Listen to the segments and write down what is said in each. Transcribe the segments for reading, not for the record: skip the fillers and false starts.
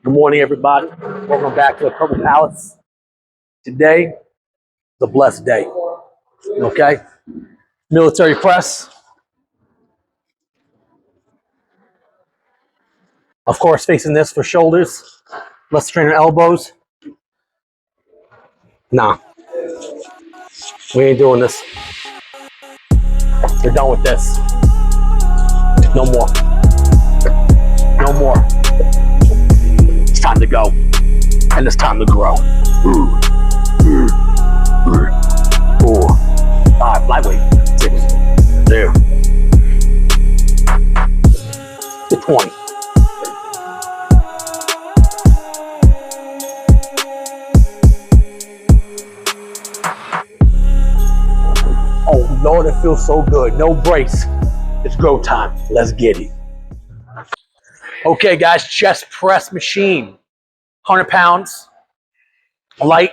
Good morning, everybody. Welcome back to the Purple Palace. Today is a blessed day. Okay? Military press. Of course, facing this for shoulders. Let's train our elbows. Nah, we ain't doing this. We're done with this. No more. No more. It's time to go. And it's time to grow. 4, 5, lightweight. 6, 2, 20. Oh Lord, it feels so good. No brace. It's grow time. Let's get it. Okay, guys, chest press machine. 100 pounds. Light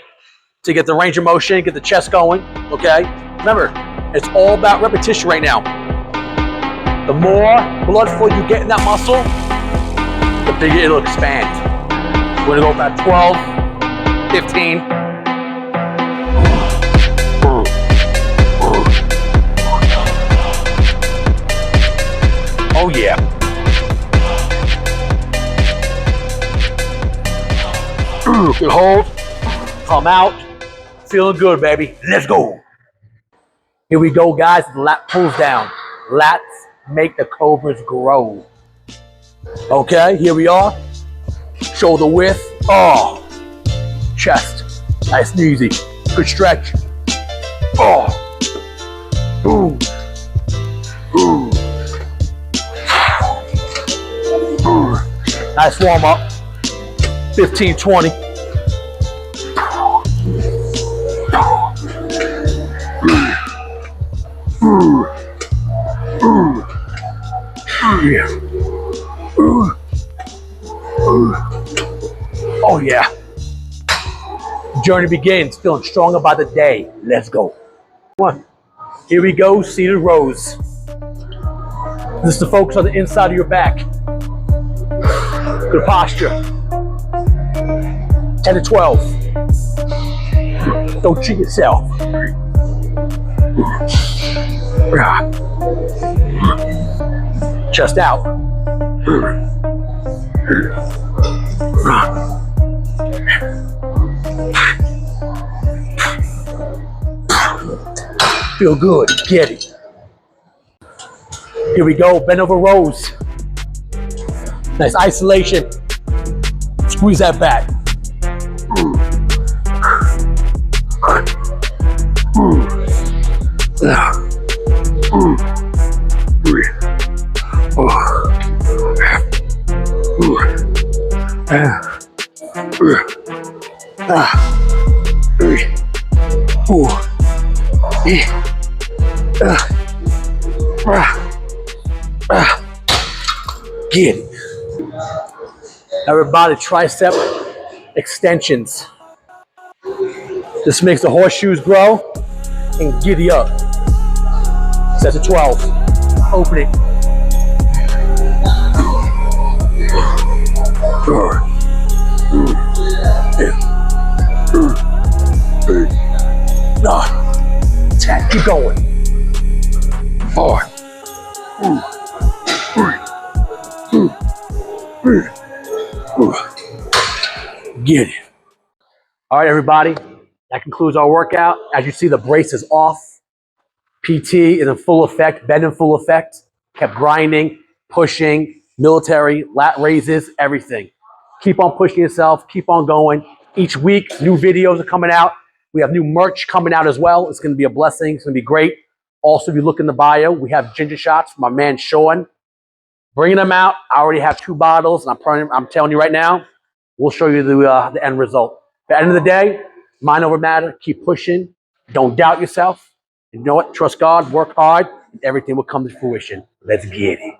to get the range of motion, get the chest going. Okay? Remember, it's all about repetition right now. The more blood flow you get in that muscle, the bigger it'll expand. We're gonna go about 12, 15. Oh yeah. Good hold. Come out. Feeling good, baby. Let's go. Here we go, guys. The lat pulls down. Lats make the cobras grow. Okay, here we are. Shoulder width. Oh. Chest. Nice and easy. Good stretch. Oh. Boom. Boom. Nice warm up. 15, 20. Oh yeah. Journey begins. Feeling stronger by the day. Let's go. Come on. Here we go. Seated rows. This is to focus on the inside of your back. Good posture. 10 to 12. Don't cheat yourself. Chest out. Feel good. Get it. Here we go. Bend over rows. Nice isolation. Squeeze that back. Get it. Everybody, tricep extensions. This makes the horseshoes grow and giddy up. Set to 12. Open it. Keep going. 4. 3. Get it. All right, everybody. That concludes our workout. As you see, the brace is off. PT is in full effect, bend in full effect. Kept grinding, pushing, military, lat raises, everything. Keep on pushing yourself. Keep on going. Each week, new videos are coming out. We have new merch coming out as well. It's going to be a blessing. It's going to be great. Also, if you look in the bio, we have ginger shots from my man Sean. Bringing them out. I already have 2 bottles, and I'm telling you right now, we'll show you the end result. At the end of the day, mind over matter. Keep pushing. Don't doubt yourself. You know what? Trust God. Work hard. And everything will come to fruition. Let's get it.